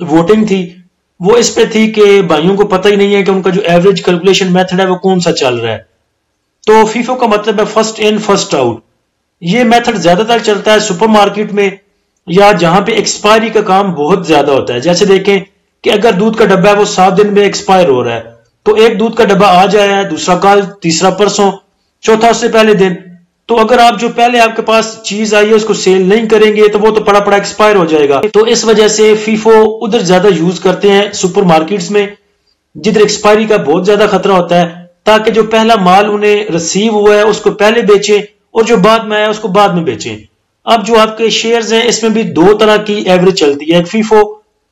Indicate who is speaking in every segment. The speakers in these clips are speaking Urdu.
Speaker 1: ووٹنگ تھی وہ اس پہ تھی کہ بھائیوں کو پتہ ہی نہیں ہے کہ ان کا جو ایوریج کیلکولیشن میتھڈ ہے وہ کون سا چل رہا ہے. تو فیفو کا مطلب ہے فرسٹ ان فرسٹ آؤٹ. یہ میتھڈ زیادہ تر چلتا ہے سپر مارکیٹ میں یا جہاں پہ ایکسپائری کا کام بہت زیادہ ہوتا ہے. جیسے دیکھیں کہ اگر دودھ کا ڈبہ ہے وہ 7 دن میں ایکسپائر ہو رہا ہے تو ایک دودھ کا ڈبہ آج آیا ہے, دوسرا کل, تیسرا پرسوں, چوتھا اس سے پہلے دن. تو اگر آپ جو پہلے آپ کے پاس چیز آئی ہے اس کو سیل نہیں کریں گے تو وہ تو پڑا پڑا ایکسپائر ہو جائے گا. تو اس وجہ سے فیفو ادھر زیادہ یوز کرتے ہیں سپر مارکیٹس میں جدھر ایکسپائری کا بہت زیادہ خطرہ ہوتا ہے, تاکہ جو پہلا مال انہیں ریسیو ہوا ہے اس کو پہلے بیچیں اور جو بعد میں آیا اس کو بعد میں بیچیں. اب جو آپ کے شیئرز ہیں اس میں بھی 2 طرح کی ایوریج چلتی ہے, ایک فیفو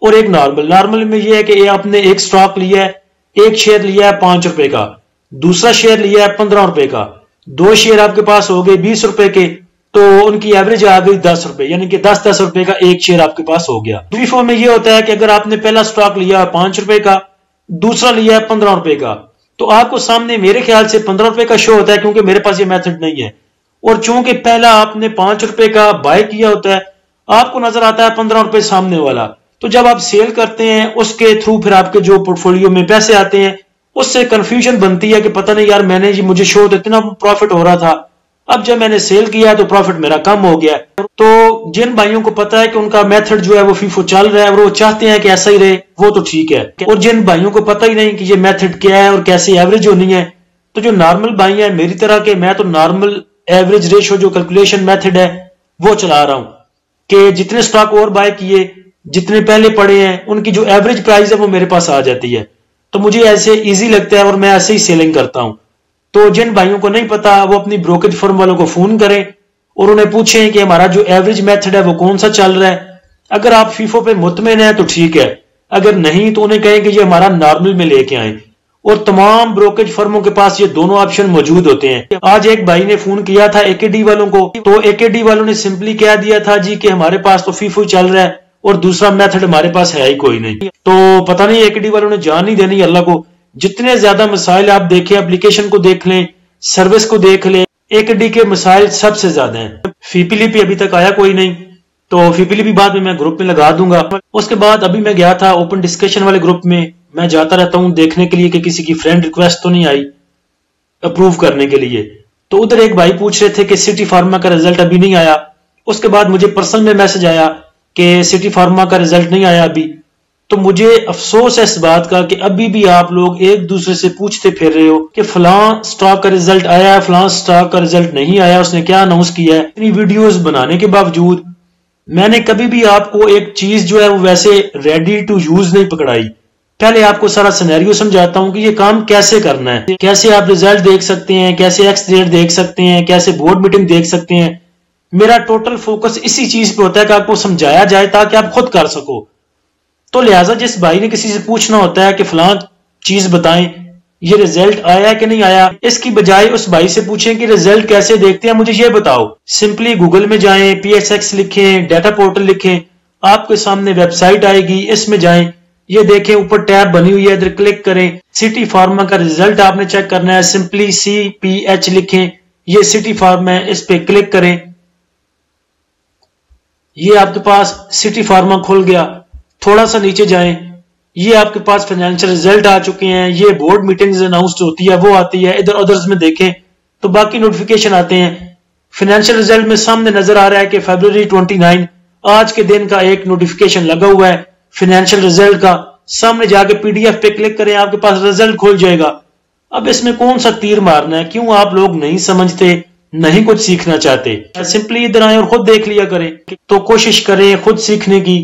Speaker 1: اور ایک نارمل. نارمل میں یہ ہے کہ آپ نے ایک سٹاک لیا ہے, ایک شیئر لیا ہے 5 روپے کا, دوسرا شیئر لیا ہے 15 روپے کا, 2 شیئر آپ کے پاس ہو گئے 20 روپے کے, تو ان کی ایوریج آ گئی 10 روپے, یعنی کہ 10 روپے کا ایک شیئر آپ کے پاس ہو گیا. فیفو میں یہ ہوتا ہے کہ اگر آپ نے پہلا سٹاک لیا ہے 5 روپے کا, دوسرا لیا ہے 15 روپے کا, تو آپ کو سامنے میرے خیال سے 15 روپے کا شو ہوتا ہے کیونکہ میرے پاس یہ میتھڈ نہیں ہے, اور چونکہ پہلا آپ نے 5 روپے کا بائی کیا ہوتا ہے آپ کو نظر آتا ہے 15 روپے سامنے والا. تو جب آپ سیل کرتے ہیں اس کے تھرو پھر آپ کے جو پورٹ فولیو میں پیسے آتے ہیں اس سے کنفیوژن بنتی ہے کہ پتہ نہیں یار میں نے مجھے شو تو اتنا پروفٹ ہو رہا تھا, اب جب میں نے سیل کیا تو پروفٹ میرا کم ہو گیا. تو جن بھائیوں کو پتا ہے کہ ان کا میتھڈ جو ہے وہ فیفو چل رہا ہے اور وہ چاہتے ہیں کہ ایسا ہی رہے وہ تو ٹھیک ہے, اور جن بھائیوں کو پتا ہی نہیں کہ یہ میتھڈ کیا ہے اور کیسے ایوریج ہونی ہے, تو جو نارمل بھائی ہیں میری طرح کے, میں تو نارمل ایوریج ریشو جو کیلکولیشن میتھڈ ہے وہ چلا رہا ہوں کہ جتنے سٹاک اور بائی کیے جتنے پہلے پڑے ہیں ان کی جو ایوریج پرائز ہے وہ میرے پاس آ جاتی ہے. تو مجھے ایسے ایزی لگتا ہے اور میں ایسے ہی سیلنگ کرتا ہوں. تو جن بھائیوں کو نہیں پتا وہ اپنی بروکریج فرم والوں کو فون کریں اور انہیں پوچھیں کہ ہمارا جو ایوریج میتھڈ ہے وہ کون سا چل رہا ہے. اگر آپ فیفو پہ مطمئن ہیں تو ٹھیک ہے, اگر نہیں تو انہیں کہیں کہ یہ ہمارا نارمل میں لے کے آئیں, اور تمام بروکریج فرموں کے پاس یہ دونوں آپشن موجود ہوتے ہیں. آج ایک بھائی نے فون کیا تھا اے کے ڈی والوں کو, تو اے کے ڈی والوں نے سمپلی کہہ دیا تھا جی کہ ہمارے پاس تو فیفو چل رہا ہے اور دوسرا میتھڈ ہمارے پاس ہے ہی کوئی نہیں. تو پتہ نہیں اے کے ڈی والوں نے جان نہیں دینی اللہ کو. جتنے زیادہ مسائل آپ دیکھیں, اپلیکیشن کو دیکھ لیں, سروس کو دیکھ لیں, اے کے ڈی کے مسائل سب سے زیادہ ہیں. فی پی لی پی ابھی تک آیا کوئی نہیں, تو فی پی لی پی بعد میں گروپ میں لگا دوں گا. اس کے بعد ابھی میں گیا تھا اوپن ڈسکشن والے گروپ میں, میں جاتا رہتا ہوں دیکھنے کے لیے کہ کسی کی فرینڈ ریکویسٹ تو نہیں آئی اپروو کرنے کے لیے. تو ادھر ایک بھائی پوچھ رہے تھے کہ سٹی فارما کا رزلٹ ابھی نہیں آیا. اس کے بعد مجھے پرسنل میں میسج آیا کہ سٹی فارما کا رزلٹ نہیں آیا ابھی. تو مجھے افسوس ہے اس بات کا کہ ابھی بھی آپ لوگ ایک دوسرے سے پوچھتے پھر رہے ہو کہ فلاں سٹاک کا رزلٹ آیا ہے, فلاں سٹاک کا رزلٹ نہیں آیا, اس نے کیا اناؤنس کیا ہے. اتنی ویڈیوز بنانے کے باوجود میں نے کبھی بھی آپ کو ایک چیز جو ہے وہ ویسے ریڈی ٹو یوز نہیں پکڑائی. پہلے آپ کو سارا سینیریو سمجھاتا ہوں کہ یہ کام کیسے کرنا ہے, کیسے آپ رزلٹ دیکھ سکتے ہیں, کیسے ایکس ریٹ دیکھ سکتے ہیں, کیسے بورڈ میٹنگ دیکھ سکتے ہیں. میرا ٹوٹل فوکس اسی چیز پہ ہوتا ہے کہ آپ کو سمجھایا جائے تاکہ آپ خود کر سکو. تو لہٰذا جس بھائی نے کسی سے پوچھنا ہوتا ہے کہ فلاں چیز بتائیں یہ رزلٹ آیا کہ نہیں آیا, اس کی بجائے اس بھائی سے پوچھیں کہ رزلٹ کیسے دیکھتے ہیں مجھے یہ بتاؤ. سمپلی گوگل میں جائیں, پی ایس ایکس لکھیں, ڈیٹا پورٹل لکھیں, آپ کے سامنے ویب سائٹ آئے گی, اس میں جائیں, یہ دیکھیں اوپر ٹیب بنی ہوئی ہے, ادھر کلک کریں. سٹی فارما کا رزلٹ آپ نے چیک کرنا ہے, سمپلی CPH لکھیں, یہ سٹی فارما ہے, اس پہ کلک کریں. یہ آپ کے پاس سٹی فارما کھل گیا. تھوڑا سا نیچے جائیں, یہ آپ کے پاس فائنینشل رزلٹ آ چکے ہیں, یہ بورڈ میٹنگز اناؤنسڈ ہوتی ہے وہ آتی ہے. ادھر ادرز میں دیکھیں تو باقی نوٹیفیکیشن آتے ہیں. فائنینشل رزلٹ میں سامنے نظر آ رہا ہے کہ فیبروری 29 آج کے دن کا ایک نوٹیفیکیشن لگا ہوا ہے فائنینشل رزلٹ کا. سامنے جا کے PDF پہ کلک کریں, آپ کے پاس رزلٹ کھل جائے گا. اب اس میں کون سا تیر مارنا ہے, کیوں آپ لوگ نہیں سمجھتے, نہیں کچھ سیکھنا چاہتے. سمپلی ادھر آئیں اور خود دیکھ لیا کریں. تو کوشش کریں خود سیکھنے کی.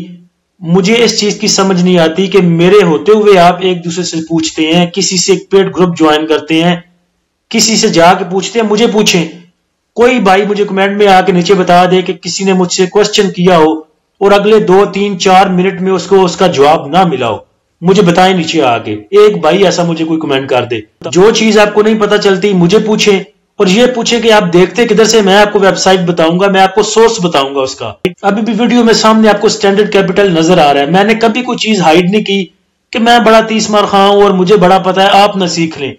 Speaker 1: مجھے اس چیز کی سمجھ نہیں آتی کہ میرے ہوتے ہوئے آپ ایک دوسرے سے پوچھتے ہیں, کسی سے ایک پیڈ گروپ جوائن کرتے ہیں, کسی سے جا کے پوچھتے ہیں. مجھے پوچھیں, کوئی بھائی مجھے کمنٹ میں آ کے نیچے بتا دے کہ کسی نے مجھ سے کوسچن کیا ہو اور اگلے 2 3 4 منٹ میں اس کو اس کا جواب نہ ملا ہو, مجھے بتائیں نیچے آ کے. ایک بھائی ایسا مجھے کوئی کمنٹ کر دے. جو چیز آپ کو نہیں پتا چلتی مجھے پوچھیں, اور یہ پوچھیں کہ آپ دیکھتے کدھر سے, میں آپ کو ویب سائٹ بتاؤں گا, میں آپ کو سورس بتاؤں گا اس کا. ابھی بھی ویڈیو میں سامنے آپ کو سٹینڈرڈ کیپٹل نظر آ رہا ہے. میں نے کبھی کوئی چیز ہائیڈ نہیں کی کہ میں بڑا 30 مار خواہ ہوں اور مجھے بڑا پتا ہے, آپ نہ سیکھ لیں.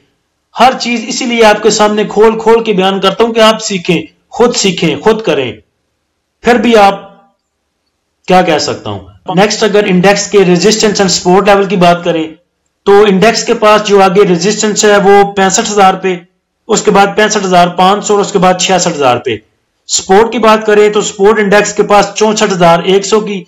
Speaker 1: ہر چیز اسی لیے آپ کے سامنے کھول کھول کے بیان کرتا ہوں کہ آپ سیکھیں, خود کریں. پھر بھی آپ کیا کہہ سکتا ہوں. نیکسٹ اگر انڈیکس کے ریزسٹنس اینڈ سپورٹ لیول کی بات کریں تو انڈیکس کے پاس جو آگے ریزسٹنس ہے وہ 65,000 پہ، اس کے بعد 65,500 اور اس کے بعد 66,000 پہ. سپورٹ کی بات کریں تو سپورٹ انڈیکس کے پاس 64,100 کی،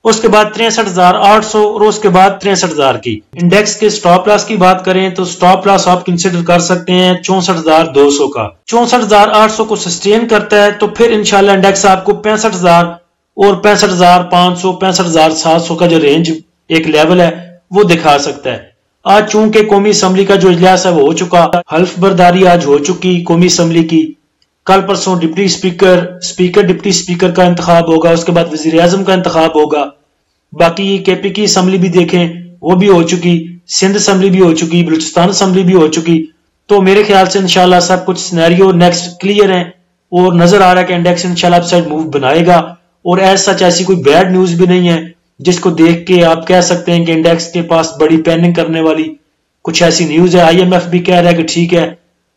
Speaker 1: اس کے بعد 63,800 اور اس کے بعد 63,000 کی. انڈیکس کے سٹاپ لاس کی بات کریں تو سٹاپ لاس آپ کنسیڈر کر سکتے ہیں 64,200 کا. 64,800 کو سسٹین کرتا ہے تو پھر انشاءاللہ انڈیکس آپ کو 65,000 اور 65,500 65,700 کا جو رینج ایک لیول ہے وہ دکھا سکتا ہے. آج چونکہ قومی اسمبلی کا جو اجلاس ہے وہ ہو چکا، حلف برداری آج ہو چکی قومی اسمبلی کی. کل پرسوں ڈپٹی اسپیکر ڈپٹی اسپیکر کا انتخاب ہوگا، اس کے بعد وزیر اعظم کا انتخاب ہوگا. باقی کے پی کی اسمبلی بھی دیکھیں وہ بھی ہو چکی، سندھ اسمبلی بھی ہو چکی، بلوچستان اسمبلی بھی ہو چکی. تو میرے خیال سے انشاءاللہ سب کچھ سینیریو نیکسٹ کلیئر ہیں اور نظر آ رہا ہے کہ انڈیکس انشاءاللہ اپ سائڈ موو بنائے گا. اور ایز سچ ایسی کوئی بیڈ نیوز بھی نہیں ہے جس کو دیکھ کے آپ کہہ سکتے ہیں کہ انڈیکس کے پاس بڑی پیننگ کرنے والی کچھ ایسی نیوز ہے. آئی ایم ایف بھی کہہ رہا ہے کہ ٹھیک ہے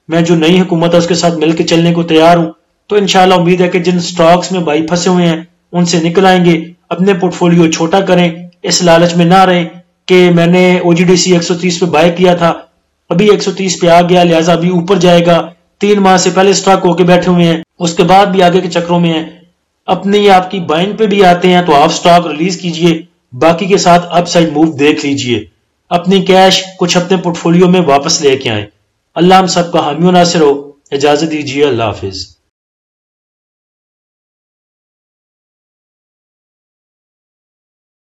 Speaker 1: میں جو نئی حکومت ہے اس کے ساتھ مل کے چلنے کو تیار ہوں. تو انشاءاللہ امید ہے کہ جن سٹاکس میں بھائی پھنسے ہوئے ہیں ان سے نکل آئیں گے. اپنے پورٹ فولیو چھوٹا کریں، اس لالچ میں نہ رہیں کہ میں نے او جی ڈی سی 130 پہ بائی کیا تھا، ابھی 130 پہ آ گیا لہٰذا ابھی اوپر جائے گا. 3 ماہ سے پہلے سٹاک ہو کے بیٹھے ہوئے ہیں، اس کے بعد بھی آگے کے چکروں میں ہیں. اپنی آپ کی بائنگ پہ بھی آتے ہیں تو آپ سٹاک ریلیز کیجئے، باقی کے ساتھ اپ سائڈ موو دیکھ لیجئے. اپنی کیش کچھ اپنے پورٹ فولیو میں واپس لے کے آئیں. اللہ ہم سب کا حامی و ناصر ہو. اجازت دیجیے، اللہ حافظ.